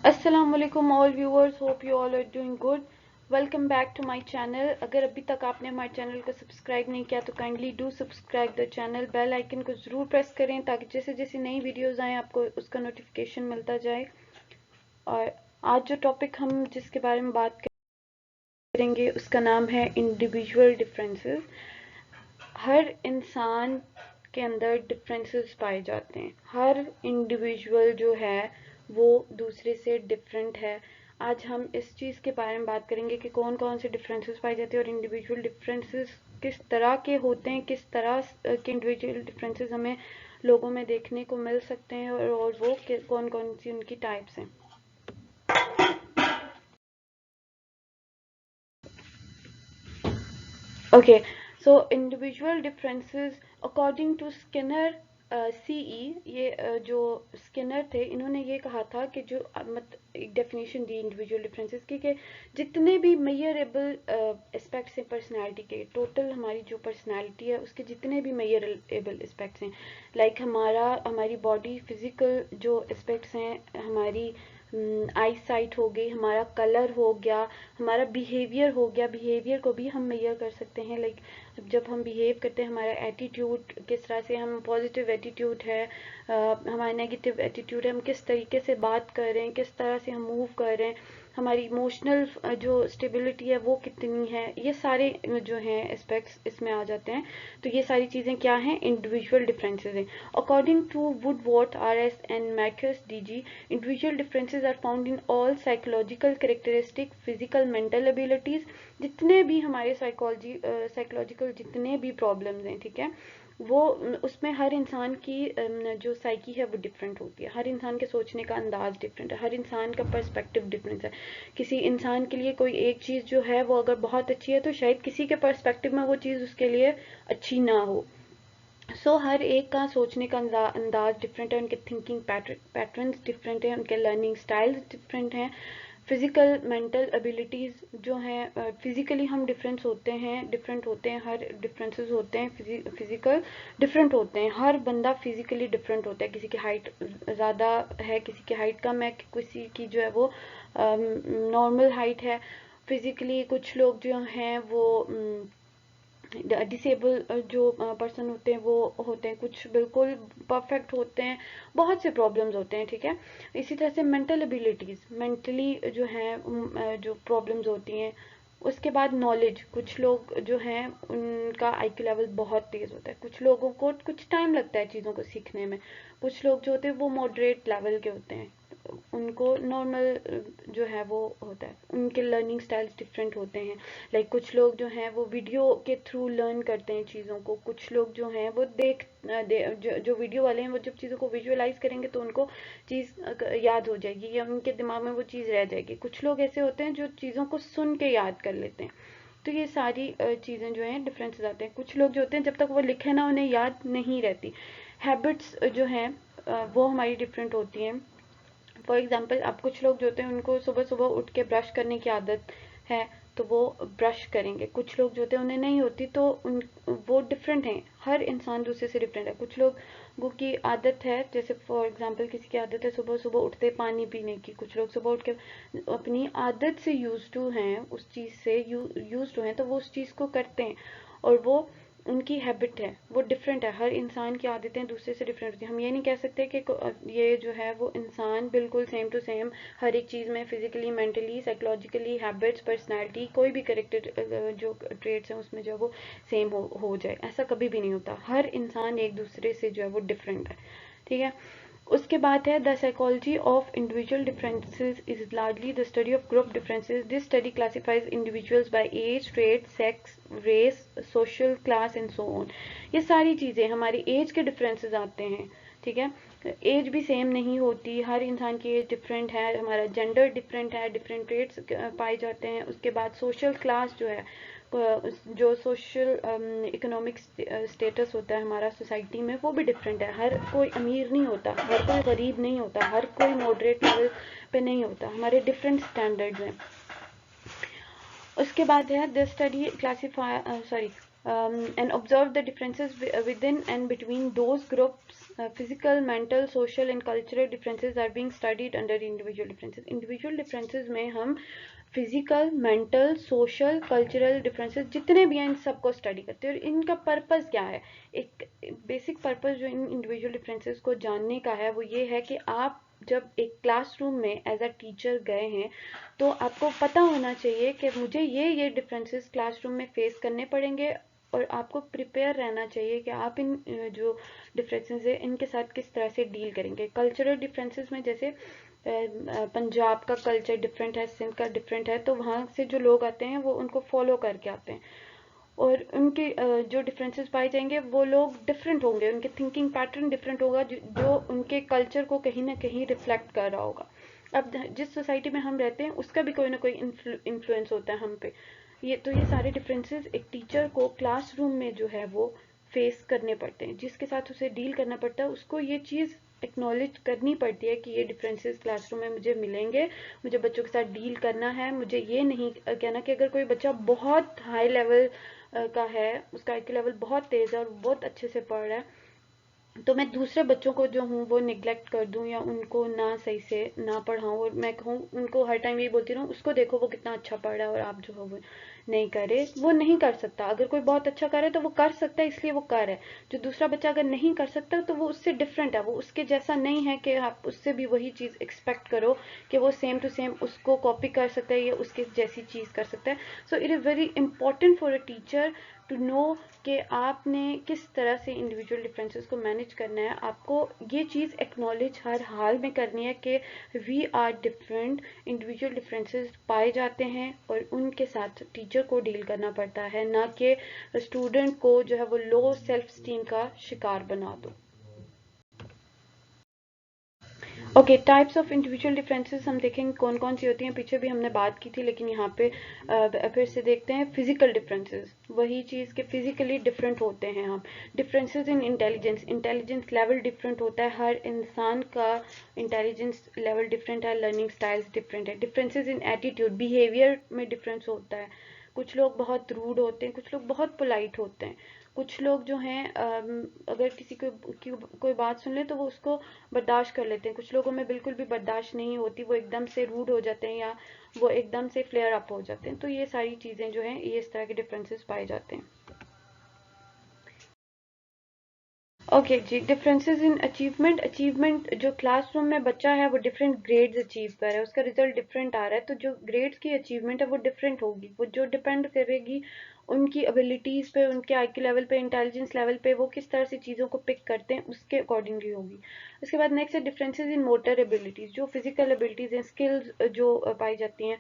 अस्सलामुअलैकुम all viewers, hope you all are doing good. Welcome back to my channel. अगर अभी तक आपने हमारे चैनल को सब्सक्राइब नहीं किया तो kindly do subscribe the channel. Bell icon को ज़रूर प्रेस करें ताकि जैसे जैसे नई वीडियोस आएँ आपको उसका नोटिफिकेशन मिलता जाए। और आज जो टॉपिक हम जिसके बारे में बात करेंगे उसका नाम है इंडिविजुअल डिफरेंसेस। हर इंसान के अंदर डिफरेंसेस पाए जाते हैं। हर इंडिविजुअल जो है वो दूसरे से डिफरेंट है। आज हम इस चीज़ के बारे में बात करेंगे कि कौन कौन से डिफरेंसेस पाए जाते हैं और इंडिविजुअल डिफरेंसेस किस तरह के होते हैं, किस तरह के इंडिविजुअल डिफरेंसेस हमें लोगों में देखने को मिल सकते हैं और वो कौन कौन सी उनकी टाइप्स हैं। Okay, so individual differences according to Skinner CE, ये जो स्किनर थे इन्होंने ये कहा था कि जो एक डेफिनेशन दी इंडिविजुअल डिफरेंसेस की कि जितने भी मेजरेबल एस्पेक्ट्स हैं पर्सनालिटी के, टोटल हमारी जो पर्सनालिटी है उसके जितने भी मेजरेबल एस्पेक्ट्स हैं, लाइक हमारी बॉडी फिजिकल जो एस्पेक्ट्स हैं, हमारी आई साइट हो गई, हमारा कलर हो गया, हमारा बिहेवियर हो गया। बिहेवियर को भी हम मेजर कर सकते हैं, लाइक जब हम बिहेव करते हैं, हमारा एटीट्यूड किस तरह से, हम पॉजिटिव एटीट्यूड है, हमारा नेगेटिव एटीट्यूड है, हम किस तरीके से बात कर रहे हैं, किस तरह से हम मूव कर रहे हैं, हमारी इमोशनल जो स्टेबिलिटी है वो कितनी है, ये सारे जो हैं एस्पेक्ट्स इसमें आ जाते हैं। तो ये सारी चीज़ें क्या हैं, इंडिविजुअल डिफरेंसेस हैं। According to Woodworth RS and Marquis DG, individual differences are found in all psychological characteristic, physical, mental abilities। जितने भी हमारे साइकोलॉजिकल जितने भी प्रॉब्लम्स हैं, ठीक है, वो उसमें हर इंसान की जो साइकी है वो डिफरेंट होती है। हर इंसान के सोचने का अंदाज डिफरेंट है, हर इंसान का पर्सपेक्टिव डिफरेंस है। किसी इंसान के लिए कोई एक चीज़ जो है वो अगर बहुत अच्छी है तो शायद किसी के पर्सपेक्टिव में वो चीज़ उसके लिए अच्छी ना हो। हर एक का सोचने का अंदाज डिफरेंट है, उनके थिंकिंग पैटर्न्स डिफरेंट है, उनके लर्निंग स्टाइल्स डिफरेंट हैं। फिजिकल मेंटल एबिलिटीज़ जो हैं, फिजिकली हम डिफरेंट होते हैं, हर डिफरेंसेस होते हैं, फिजिकल डिफरेंट होते हैं। हर बंदा फिजिकली डिफरेंट होता है, किसी की हाइट ज़्यादा है, किसी की हाइट कम है, किसी की जो है वो नॉर्मल हाइट है। फिजिकली कुछ लोग जो हैं वो डिसेबल जो पर्सन होते हैं वो होते हैं, कुछ बिल्कुल परफेक्ट होते हैं, बहुत से प्रॉब्लम्स होते हैं, ठीक है। इसी तरह से मेंटल एबिलिटीज़, मेंटली जो हैं जो प्रॉब्लम्स होती हैं। उसके बाद नॉलेज, कुछ लोग जो हैं उनका IQ लेवल बहुत तेज़ होता है, कुछ लोगों को कुछ टाइम लगता है चीज़ों को सीखने में। कुछ लोग जो होते हैं वो मॉडरेट लेवल के होते हैं, उनको नॉर्मल जो है वो होता है। उनके लर्निंग स्टाइल्स डिफरेंट होते हैं, लाइक कुछ लोग जो हैं वो वीडियो के थ्रू लर्न करते हैं चीज़ों को, कुछ लोग जो हैं वो जो वीडियो वाले हैं वो जब चीज़ों को विजुअलाइज करेंगे तो उनको चीज़ याद हो जाएगी या उनके दिमाग में वो चीज़ रह जाएगी। कुछ लोग ऐसे होते हैं जो चीज़ों को सुन के याद कर लेते हैं। तो ये सारी चीज़ें जो हैं डिफरेंसेस आते हैं। कुछ लोग जो होते हैं जब तक वो लिखे ना उन्हें याद नहीं रहती। हैबिट्स जो हैं वो हमारी डिफरेंट होती हैं। फॉर एग्जाम्पल, अब कुछ लोग जो होते हैं उनको सुबह सुबह उठ के ब्रश करने की आदत है तो वो ब्रश करेंगे। कुछ लोग जो होते हैं उन्हें नहीं होती तो वो डिफरेंट हैं। हर इंसान दूसरे से डिफरेंट है। कुछ लोगों की आदत है, जैसे फॉर एग्जांपल किसी की आदत है सुबह सुबह उठते पानी पीने की, कुछ लोग सुबह उठ के अपनी आदत से यूज टू हैं, उस चीज़ से यूज टू हैं तो वो उस चीज़ को करते हैं और वो उनकी हैबिट है, वो डिफरेंट है। हर इंसान की आदतें दूसरे से डिफरेंट होती हैं। हम ये नहीं कह सकते कि ये जो है वो इंसान बिल्कुल सेम टू सेम हर एक चीज़ में physically, mentally, psychologically, habits, personality, कोई भी करेक्टर जो ट्रेट्स हैं उसमें जो है वो सेम हो जाए, ऐसा कभी भी नहीं होता। हर इंसान एक दूसरे से जो है वो डिफरेंट है, ठीक है। उसके बाद है the psychology of individual differences is largely the study of group differences. This study classifies individuals by age, trade, sex, race, social class and so on. ये सारी चीज़ें हमारी एज के डिफरेंसेस आते हैं, ठीक है। एज भी सेम नहीं होती, हर इंसान की एज डिफरेंट है, हमारा जेंडर डिफरेंट है, डिफरेंट ट्रेड्स पाए जाते हैं। उसके बाद सोशल क्लास जो है, जो सोशल इकोनॉमिक स्टेटस होता है हमारा सोसाइटी में, वो भी डिफरेंट है। हर कोई अमीर नहीं होता, हर कोई गरीब नहीं होता, हर कोई मॉडरेट लेवल पे नहीं होता, हमारे डिफरेंट स्टैंडर्ड्स हैं। उसके बाद है this study classify and observe the differences within and between those groups. Physical, mental, social and cultural differences are being studied under individual differences. Individual differences में हम physical, mental, social, cultural differences जितने भी हैं इन सबको study करते हैं। और इनका पर्पस क्या है? एक बेसिक पर्पस जो इन इंडिविजुअल डिफरेंसेस को जानने का है वो ये है कि आप जब एक क्लासरूम में एज अ टीचर गए हैं तो आपको पता होना चाहिए कि मुझे ये डिफरेंसेस क्लासरूम में फेस करने पड़ेंगे, और आपको प्रिपेयर रहना चाहिए कि आप इन जो डिफरेंसेस है इनके साथ किस तरह से डील करेंगे। कल्चरल डिफरेंसेस में जैसे पंजाब का कल्चर डिफरेंट है, सिंध का डिफरेंट है, तो वहाँ से जो लोग आते हैं वो उनको फॉलो करके आते हैं, और उनके जो डिफरेंसेस पाए जाएंगे वो लोग डिफरेंट होंगे, उनके थिंकिंग पैटर्न डिफरेंट होगा जो उनके कल्चर को कहीं ना कहीं रिफ्लेक्ट कर रहा होगा। अब जिस सोसाइटी में हम रहते हैं उसका भी कोई ना कोई इन्फ्लुएंस होता है हम पे। ये सारे डिफरेंसेस एक टीचर को क्लासरूम में जो है वो फेस करने पड़ते हैं, जिसके साथ उसे डील करना पड़ता है उसको ये चीज़ एक्नॉलेज करनी पड़ती है कि ये डिफरेंसेस क्लासरूम में मुझे मिलेंगे, मुझे बच्चों के साथ डील करना है। मुझे ये नहीं कहना कि अगर कोई बच्चा बहुत हाई लेवल का है, उसका IQ लेवल बहुत तेज़ है और बहुत अच्छे से पढ़ रहा है, तो मैं दूसरे बच्चों को जो हूँ वो निगलेक्ट कर दूँ या उनको ना सही से ना पढ़ाऊँ, और मैं कहूँ उनको हर टाइम यही बोलती रहूँ उसको देखो वो कितना अच्छा पढ़ रहा है और आप जो हो वो नहीं करे। वो नहीं कर सकता। अगर कोई बहुत अच्छा कर रहा है तो वो कर सकता है, इसलिए वो कर है। जो दूसरा बच्चा अगर नहीं कर सकता तो वो उससे डिफरेंट है, वो उसके जैसा नहीं है कि आप उससे भी वही चीज़ एक्सपेक्ट करो कि वो सेम टू सेम उसको कॉपी कर सकता है या उसके जैसी चीज़ कर सकता है। So it is very important for a teacher to know कि आपने किस तरह से इंडिविजुअल डिफरेंसेस को मैनेज करना है। आपको ये चीज़ एक्नॉलेज हर हाल में करनी है कि we are different, individual differences पाए जाते हैं और उनके साथ टीचर को डील करना पड़ता है, ना कि स्टूडेंट को जो है वो लो सेल्फ स्टीम का शिकार बना दो। Okay, types of individual differences हम देखेंगे कौन कौन सी होती हैं। पीछे भी हमने बात की थी लेकिन यहाँ पे फिर से देखते हैं। फिजिकल डिफरेंसेस, वही चीज़ के फिजिकली डिफरेंट होते हैं हम। Differences in intelligence, intelligence level different होता है, हर इंसान का इंटेलिजेंस लेवल डिफरेंट है, लर्निंग स्टाइल्स डिफरेंट है। डिफरेंसेस इन एटीट्यूड, बिहेवियर में डिफरेंस होता है। कुछ लोग बहुत रूड होते हैं, कुछ लोग बहुत पोलाइट होते हैं। कुछ लोग जो हैं अगर किसी को कोई बात सुन ले तो वो उसको बर्दाश्त कर लेते हैं। कुछ लोगों में बिल्कुल भी बर्दाश्त नहीं होती, वो एकदम से रूड हो जाते हैं या वो एकदम से फ्लेयर अप हो जाते हैं। तो ये सारी चीज़ें जो हैं ये इस तरह के डिफरेंसेस पाए जाते हैं। ओके जी, डिफरेंसेस इन अचीवमेंट। अचीवमेंट, जो क्लासरूम में बच्चा है वो डिफरेंट ग्रेड्स अचीव कर रहा है, उसका रिजल्ट डिफरेंट आ रहा है, तो जो ग्रेड्स की अचीवमेंट है वो डिफरेंट होगी। वो जो डिपेंड करेगी उनकी एबिलिटीज़ पे, उनके IQ लेवल पे, इंटेलिजेंस लेवल पे, वो किस तरह से चीज़ों को पिक करते हैं उसके अकॉर्डिंगली होगी। उसके बाद नेक्स्ट है डिफरेंसेस इन मोटर एबिलिटीज़। जो फिजिकल एबिलिटीज़ हैं, स्किल्स जो पाई जाती हैं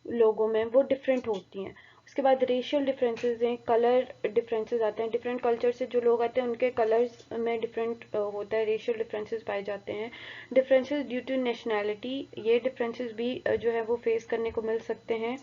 लोगों में वो डिफरेंट होती हैं। उसके बाद रेशियल डिफरेंसेस हैं, कलर डिफरेंसेस आते हैं। डिफरेंट कल्चर से जो लोग आते हैं उनके कलर्स में डिफरेंट होता है, रेशियल डिफरेंसेस पाए जाते हैं। डिफरेंसेस ड्यू टू नेशनैलिटी, ये डिफरेंसेस भी जो है वो फेस करने को मिल सकते हैं।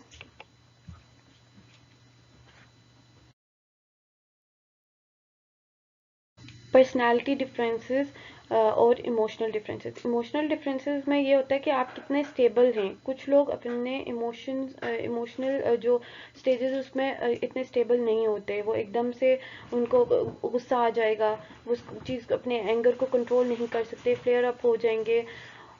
पर्सनालिटी डिफरेंसेस और इमोशनल डिफरेंसेस। इमोशनल डिफरेंसेस में ये होता है कि आप कितने स्टेबल हैं। कुछ लोग अपने इमोशनल जो स्टेजेस उसमें इतने स्टेबल नहीं होते, वो एकदम से उनको गुस्सा आ जाएगा, वो उस चीज़ अपने एंगर को कंट्रोल नहीं कर सकते, फ्लेयर अप हो जाएंगे।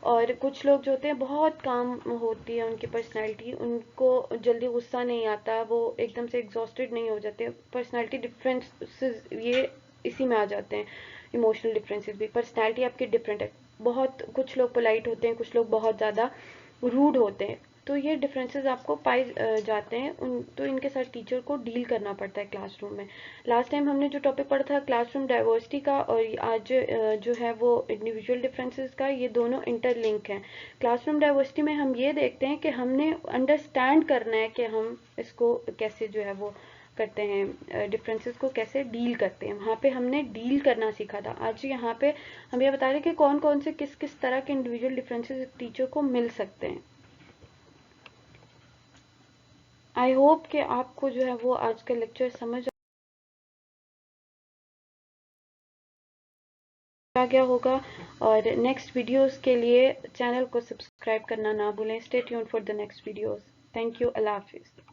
और कुछ लोग जो होते हैं बहुत काम होती है उनकी पर्सनैलिटी, उनको जल्दी गुस्सा नहीं आता, वो एकदम से एग्जॉस्टेड नहीं हो जाते। पर्सनैलिटी डिफरेंसेस ये इसी में आ जाते हैं। इमोशनल डिफरेंसेस भी, पर्सनैलिटी आपकी डिफरेंट है। बहुत कुछ लोग पोलाइट होते हैं, कुछ लोग बहुत ज़्यादा रूड होते हैं। तो ये डिफरेंसेस आपको पाए जाते हैं उन, तो इनके साथ टीचर को डील करना पड़ता है क्लासरूम में। लास्ट टाइम हमने जो टॉपिक पढ़ा था क्लासरूम डाइवर्सिटी का, और आज जो है वो इंडिविजुअल डिफरेंसेस का, ये दोनों इंटरलिंक हैं। क्लासरूम डाइवर्सिटी में हम ये देखते हैं कि हमने अंडरस्टैंड करना है कि हम इसको कैसे जो है वो करते हैं, डिफरेंसेस को कैसे डील करते हैं। वहाँ पे हमने डील करना सीखा था। आज यहाँ पे हम ये बता रहे हैं कि कौन कौन से किस किस तरह के इंडिविजुअल डिफरेंसेस टीचर को मिल सकते हैं। आई होप कि आपको जो है वो आज का लेक्चर समझ आ गया होगा, और नेक्स्ट वीडियोस के लिए चैनल को सब्सक्राइब करना ना भूलें। Stay tuned for the next videos. Thank you. अल्लाह हाफिज़।